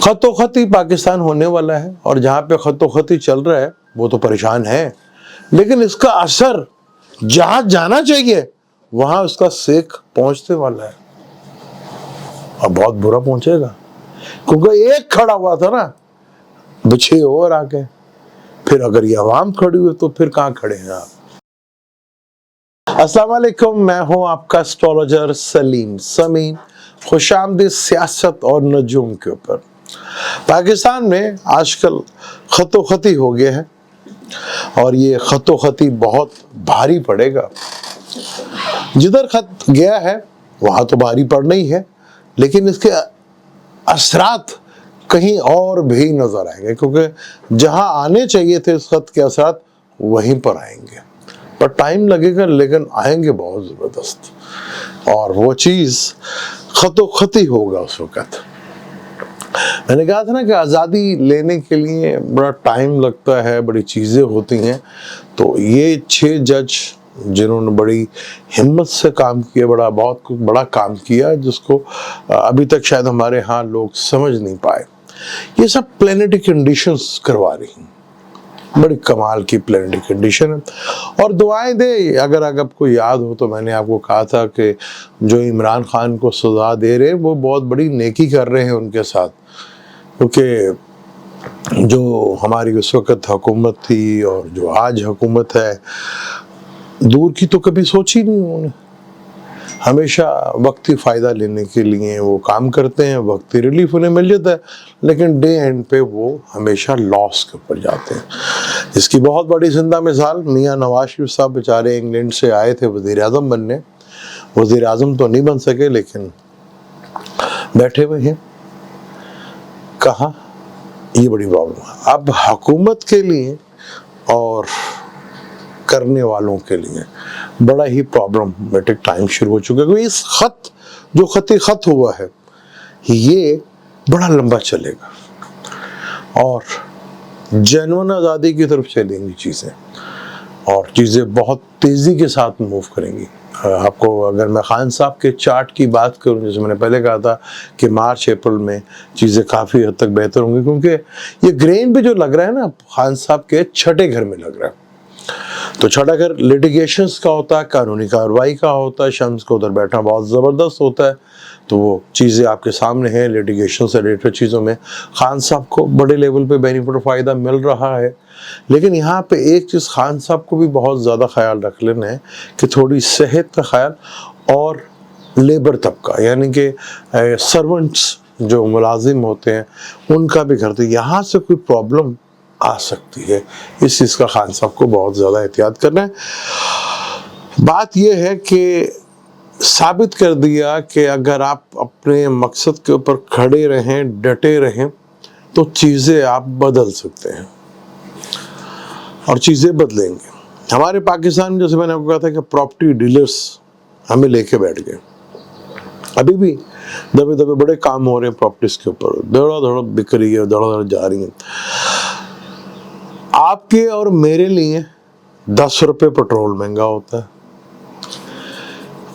खतो खती पाकिस्तान होने वाला है, और जहाँ पे खतो खती चल रहा है वो तो परेशान है, लेकिन इसका असर जहाँ जाना चाहिए वहाँ उसका सेक पहुँचने वाला है, और बहुत बुरा पहुँचेगा, क्योंकि एक खड़ा हुआ था ना, 6 और आ गए। फिर अगर ये अवाम खड़ी हुई तो फिर कहाँ खड़े हैं आप। अस्सलाम वालेकुम, मैं हूँ आपका एस्ट्रोलॉजर सलीम समीन। खुशामदीद सियासत और नजूम के ऊपर। पाकिस्तान में आजकल खतो खती हो गया है, और ये खतो खती बहुत भारी पड़ेगा। जिधर खत गया है वहाँ तो भारी पड़ना ही है, लेकिन इसके असरात कहीं और भी नजर आएंगे, क्योंकि जहाँ आने चाहिए थे इस खत के असरात वहीं पर आएंगे, पर टाइम लगेगा, लेकिन आएंगे बहुत ज़बरदस्त। और वो चीज़ खतो खती होगा उस वक़्त। मैंने कहा था ना कि आज़ादी लेने के लिए बड़ा टाइम लगता है, बड़ी चीज़ें होती हैं। तो ये 6 जज जिन्होंने बड़ी हिम्मत से काम किया, बहुत बड़ा काम किया, जिसको अभी तक शायद हमारे यहाँ लोग समझ नहीं पाए। ये सब प्लैनेटरी कंडीशंस करवा रही हैं, बड़ी कमाल की प्लैनेटरी कंडीशन है। और दुआएं दे, अगर आपको याद हो तो मैंने आपको कहा था कि जो इमरान खान को सज़ा दे रहे हैं वो बहुत बड़ी नेकी कर रहे हैं उनके साथ, क्योंकि जो हमारी उस वक़्त हुकूमत थी और जो आज हुकूमत है, दूर की तो कभी सोची नहीं उन्होंने। हमेशा वक्ती फ़ायदा लेने के लिए वो काम करते हैं, वक्ती रिलीफ उन्हें मिल जाता है, लेकिन डे एंड पे वो हमेशा लॉस के ऊपर जाते हैं। इसकी बहुत बड़ी जिंदा मिसाल मियाँ नवाज शरीफ साहब, बेचारे इंग्लैंड से आए थे वज़ीर आज़म बनने। वज़ीर आज़म तो नहीं बन सके, लेकिन बैठे हुए हैं। कहाँ ये बड़ी प्रॉब्लम है अब हुकूमत के लिए और करने वालों के लिए। बड़ा ही प्रॉब्लमेटिक टाइम शुरू हो चुका है, क्योंकि इस खत जो खत हुआ है ये बड़ा लंबा चलेगा, और जेन्युइन आज़ादी की तरफ चलेंगी चीज़ें, और चीज़ें बहुत तेज़ी के साथ मूव करेंगी। आपको अगर मैं खान साहब के चार्ट की बात करूं, जैसे मैंने पहले कहा था कि मार्च अप्रैल में चीज़ें काफ़ी हद तक बेहतर होंगी, क्योंकि ये ग्रेन भी जो लग रहा है ना, खान साहब के 6ठे घर में लग रहा है। तो 6ठा घर लिटिगेशंस का होता है, कानूनी कार्रवाई का होता है। शम्स को उधर बैठना बहुत ज़बरदस्त होता है, तो वो चीज़ें आपके सामने हैं। लिटिगेशन से रिलेटेड चीज़ों में खान साहब को बड़े लेवल पे बेनिफिट फ़ायदा मिल रहा है। लेकिन यहाँ पे एक चीज़ खान साहब को भी बहुत ज़्यादा ख्याल रख लेना है कि थोड़ी सेहत का ख्याल, और लेबर तबका यानी कि सर्वेंट्स जो मुलाजिम होते हैं उनका भी घर, तो यहाँ से कोई प्रॉब्लम आ सकती है। इस चीज़ का खान साहब को बहुत ज़्यादा एहतियात करना है। बात यह है कि साबित कर दिया कि अगर आप अपने मकसद के ऊपर खड़े रहें, डटे रहें, तो चीज़ें आप बदल सकते हैं, और चीज़ें बदलेंगे। हमारे पाकिस्तान में, जैसे मैंने आपको कहा था कि प्रॉपर्टी डीलर्स हमें लेके बैठ गए। अभी भी दबे दबे बड़े काम हो रहे हैं प्रॉपर्टीज़ के ऊपर, धड़ा बिक रही है, धड़ा जा रही है। आपके और मेरे लिए 10 रुपये पेट्रोल महंगा होता है,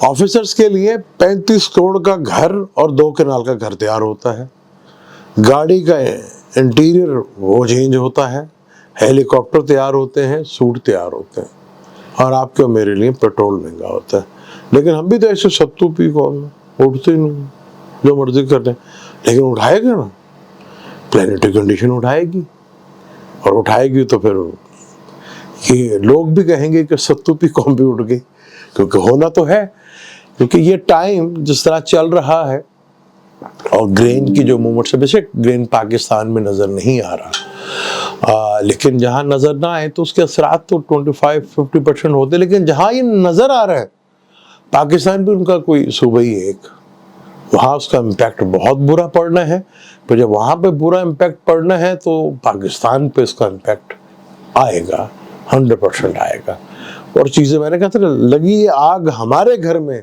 ऑफिसर्स के लिए 35 करोड़ का घर और 2 कनाल का घर तैयार होता है, गाड़ी का इंटीरियर वो चेंज होता है, हेलीकॉप्टर तैयार होते हैं, सूट तैयार होते हैं, और आपके और मेरे लिए पेट्रोल महंगा होता है। लेकिन हम भी तो ऐसे सत्तू पी कौन उठते ही नहीं, जो मर्जी कर लें, लेकिन उठाएगा ना, प्लैनेटरी कंडीशन उठाएगी, और उठाएगी तो फिर ये लोग भी कहेंगे कि सत्तू पी कौन भी उठ गई, क्योंकि होना तो है। क्योंकि ये टाइम जिस तरह चल रहा है, और ग्रेन की जो मूवमेंट से, बेशक ग्रेन पाकिस्तान में नज़र नहीं आ रहा, लेकिन जहाँ नज़र ना आए तो उसके असरात तो 25-50% होते, लेकिन जहाँ ये नज़र आ रहा है, पाकिस्तान भी उनका कोई सूबा ही एक, वहाँ उसका इम्पैक्ट बहुत बुरा पड़ना है। पर जब वहाँ पे बुरा इम्पैक्ट पड़ना है तो पाकिस्तान पे इसका इम्पैक्ट आएगा, 100% आएगा। और चीज़ें, मैंने कहा था, लगी आग हमारे घर में,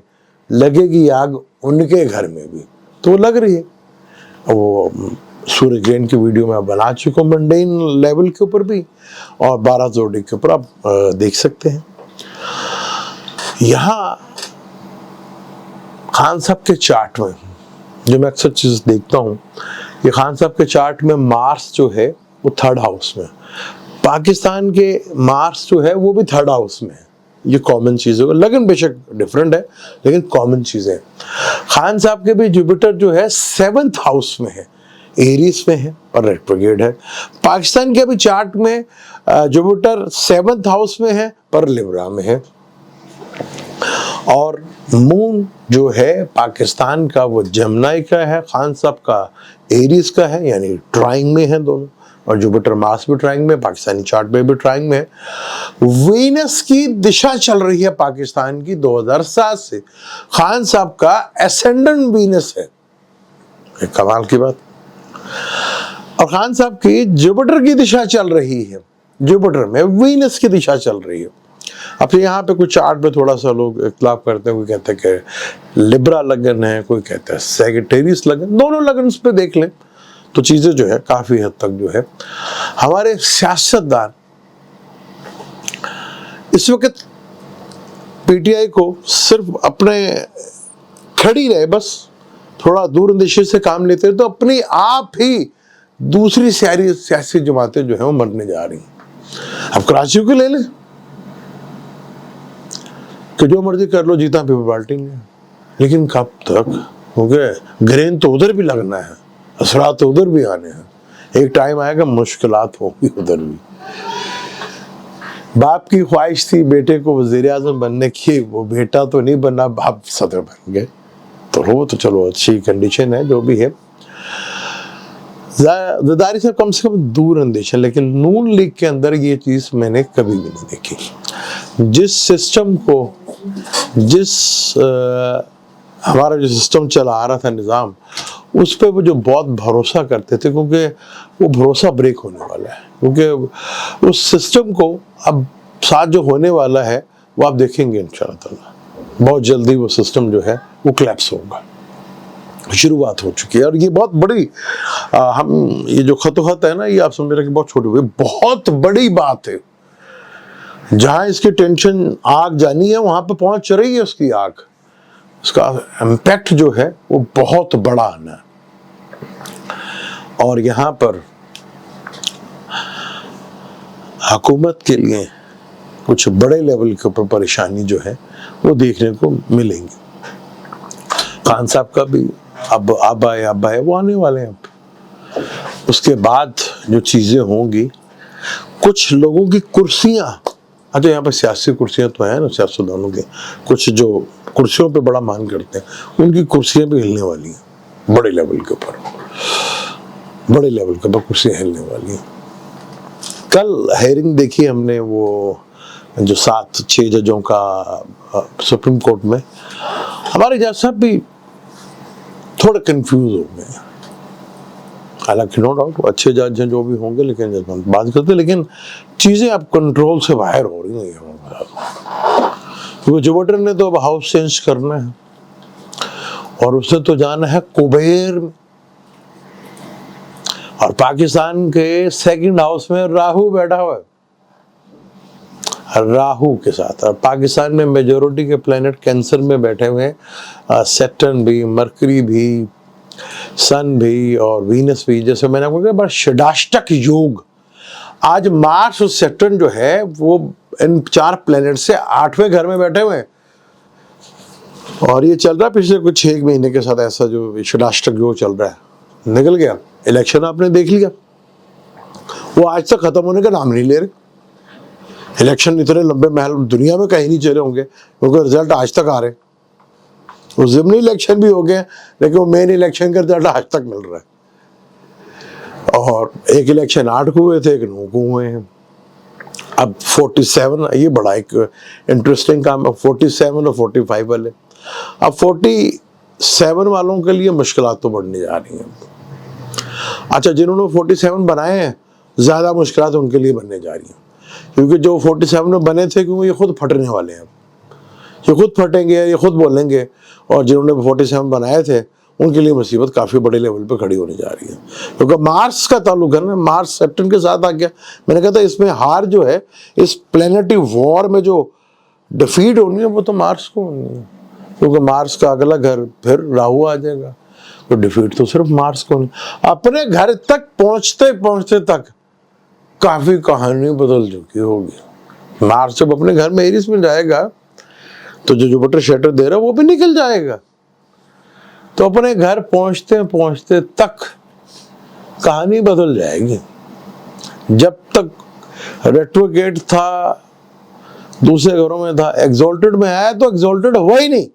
लगेगी आग उनके घर में भी, तो वो लग रही है। वो सूर्य ग्रहण की वीडियो में बना चुका हूँ, मंडेन लेवल के ऊपर भी, और 12 जोड़ी के ऊपर आप देख सकते हैं। यहाँ खान साहब के चार्ट में जो मैं अक्सर चीज़ देखता हूँ, کہ خان صاحب کے چارٹ میں مارس جو ہے وہ 3rd ہاؤس میں، پاکستان کے مارس جو ہے وہ بھی 3rd ہاؤس میں ہے. یہ کامن چیز ہے، لیکن بے شک ڈفرینٹ ہے، لیکن کامن چیزیں. خان صاحب کے بھی جوپیٹر جو ہے 7th ہاؤس میں ہے، ایریس میں ہے اور ریٹروگریڈ ہے. پاکستان کے بھی چارٹ میں جوپیٹر 7th ہاؤس میں ہے پر لیبرا میں ہے. اور مون جو ہے پاکستان کا وہ جمنائی کا ہے، خان صاحب کا ایریس کا ہے، یعنی ٹرائنگ میں ہے دونوں. اور جوپیٹر مارس بھی ٹرائنگ میں، پاکستانی چارٹ میں بھی ٹرائنگ میں ہے. وینس کی دشا چل رہی ہے پاکستان کی 2007 سے، خان صاحب کا اسینڈنٹ وینس ہے، ایک کمال کی بات. اور خان صاحب کی جوپیٹر کی دشا چل رہی ہے، جوپیٹر میں وینس کی دشا چل رہی ہے. اب یہاں پہ کچھ چارٹ میں تھوڑا سا لوگ اختلاف کرتے ہیں، کوئی کہتا ہے کہ لبرا لگن ہے، کوئی کہتا ہے سیگیٹیریس لگن. دونوں لگنس پہ دیکھ لیں تو چیزیں جو ہے کافی حد تک جو ہے. ہمارے سیاستدان اس وقت پی ٹی آئی کو صرف اپنے کھڑی رہے، بس تھوڑا دور اندیشی سے کام لیتے ہیں تو اپنی آپ ہی دوسری سیاسی جماعتیں جو ہیں وہ مرنے جا رہی ہیں. اب کراچی کو لے لیں کہ جو مرضی کر لو، جیتا پیپل پارٹی نے، لیکن کب تک؟ کیونکہ گرین تو ادھر بھی لگنا ہے، اثرات تو ادھر بھی آنے ہیں. ایک ٹائم آئے گا مشکلات ہوں گی ادھر بھی. باپ کی خواہش تھی بیٹے کو وزیر اعظم بننے کی، وہ بیٹا تو نہیں بنا، باپ صدر بن گئے. تو وہ تو چلو اچھی کنڈیشن ہے جو بھی ہے. زرداری سے کم دور اندیشہ، لیکن نون لیگ کے اندر یہ چیز میں نے کبھی بھی نہیں دیکھی. جس سسٹم کو، ہمارا جو سسٹم چلا آ رہا تھا نظام، اس پہ وہ جو بہت بھروسہ کرتے تھے، کیونکہ وہ بھروسہ بریک ہونے والا ہے. کیونکہ اس سسٹم کو اب ساتھ جو ہونے والا ہے وہ آپ دیکھیں گے انشاءاللہ تعالی بہت جلدی وہ سسٹم جو ہے وہ کلیپس ہوگا. شروعات ہو چکی ہے. اور یہ بہت بڑی ہم یہ جو خط و خط ہے نا، یہ آپ سمجھ رہے کہ بہت چھوٹی ہوئی، بہت بڑی بات ہے. جہاں اس کی ٹینشن آگ جانی ہے وہاں پہ پہنچ رہی ہے اس کی آگ. اس کا امپیکٹ جو ہے وہ بہت بڑا آنا ہے. اور یہاں پر حکومت کے لیے کچھ بڑے لیول کے اوپر پریشانی جو ہے وہ دیکھنے کو ملیں گی. خان صاحب کا بھی اب آئے وہ آنے والے ہیں. اس کے بعد جو چیزیں ہوں گی، کچھ لوگوں کی کرسیاں، اچھا یہاں پہ سیاسی کرسیاں تو ہیں نا سیاستدانوں کے، کچھ جو کرسیوں پہ بڑا مان کرتے ہیں، ان کی کرسیاں بھی ہلنے والی ہیں بڑے لیول کے اوپر. بڑے لیول کے اوپر کرسیاں ہلنے والی ہیں. کل ہیئرنگ دیکھی ہم نے، وہ جو 7-6 ججوں کا سپریم کورٹ میں، ہمارے جج صاحب بھی تھوڑے کنفیوز ہو گئے. حالانکہ نو ڈاؤٹ وہ اچھے جج ہیں جو بھی ہوں گے، لیکن جب ہم بات کرتے ہیں لیکن چیزیں اب کنٹرول سے باہر ہو رہی ہیں. کیونکہ جوپیٹر نے تو اب ہاؤس چینج کرنا ہے اور اس نے تو جانا ہے کبیر میں. اور پاکستان کے 2nd ہاؤس میں راہو بیٹھا ہوا ہے، راہو کے ساتھ. اور پاکستان میں میجورٹی کے پلینٹ کینسر میں بیٹھے ہوئے ہیں، سیٹرن بھی، مرکری بھی، سن بھی اور وینس بھی. جیسے میں نے آپ کو کہا شڈاشٹک یوگ. آج مارس اور سیٹرن جو ہے وہ ان 4 پلینٹ سے 8ویں گھر میں بیٹھے ہوئے ہیں. اور یہ چل رہا ہے پچھلے کچھ 1 مہینے کے ساتھ، ایسا جو شڈاشٹک یوگ چل رہا ہے. نکل گیا الیکشن، آپ نے دیکھ لیا، وہ آج تک ختم ہونے کا نام نہیں لے رہے. الیکشن اتنے لمبے محل دنیا میں کہیں نہیں چلے ہوں گے، کیونکہ رزلٹ آج تک آ رہے ہیں. وہ ضمنی الیکشن بھی ہو گئے لیکن وہ مین الیکشن کا رزلٹ آج تک مل رہا ہے. اور ایک الیکشن 8 کو ہوئے تھے، ایک 9 کو ہوئے ہیں. اب 47، یہ بڑا ایک انٹرسٹنگ کام ہے. 47 اور 45 والے، اب 47 والوں کے لیے مشکلات تو بڑھنے جا رہی ہیں. اچھا جنہوں نے 47 بنائے ہیں، زیادہ مشکلات ان کے لیے بننے جا رہی ہیں، کیونکہ جو 47 میں بنے تھے کیونکہ یہ خود پھٹنے والے ہیں. یہ خود پھٹیں گے، یہ خود بولیں گے. اور جنہوں نے 47 بنائے تھے ان کے لیے مصیبت کافی بڑے لیول پہ کھڑی ہونے جا رہی ہے. کیونکہ مارس کا تعلق ہے نا، مارس سیپٹن کے ساتھ آ گیا. میں نے کہا تھا اس میں ہار جو ہے، اس پلینٹری وار میں جو ڈیفیٹ ہونی ہے وہ تو مارس کو ہونی ہے، کیونکہ مارس کا اگلا گھر پھر راہو آ جائے گا. तो डिफीट तो सिर्फ मार्स को नहीं, अपने घर तक पहुंचते पहुंचते तक काफी कहानी बदल चुकी होगी। मार्स जब अपने घर में एरिस में जाएगा तो जो जुपिटर शेटर दे रहा है वो भी निकल जाएगा। तो अपने घर पहुंचते पहुंचते तक कहानी बदल जाएगी। जब तक रेट्रोगेट था, दूसरे घरों में था, एग्जॉल्टेड में आया तो एग्जॉल्टेड हुआ ही नहीं,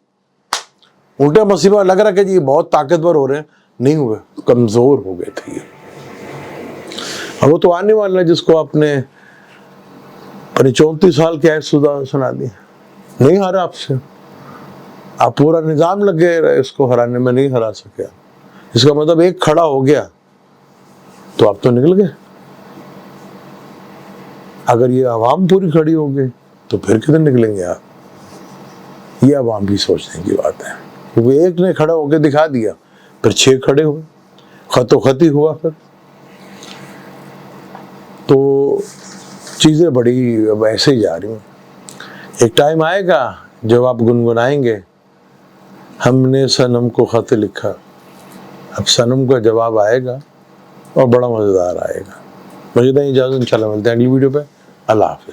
उल्टा मसीबा लग रहा कि जी बहुत ताकतवर हो रहे हैं, नहीं हुए, कमजोर हो गए थे ये। अब वो तो आने वाला है जिसको आपने 34 साल की आयु सुना दी, नहीं हारा आपसे, आप पूरा निजाम लगे रहे इसको हराने में, नहीं हरा सके। इसका मतलब एक खड़ा हो गया तो आप तो निकल गए। अगर ये आवाम पूरी खड़ी हो गई तो फिर किधर निकलेंगे आप? ये आवाम की सोचने की बात है। वो एक ने खड़ा होकर दिखा दिया, फिर 6 खड़े हुए, खतोखती हुआ। फिर तो चीजें बड़ी अब ऐसे ही जा रही हैं। एक टाइम आएगा जब आप गुनगुनाएंगे, हमने सनम को खत लिखा। अब सनम का जवाब आएगा और बड़ा मजेदार आएगा। मुझे तो इजाजत, इंशाल्लाह मिलते हैं अगली वीडियो पे। अल्लाह हाफिज।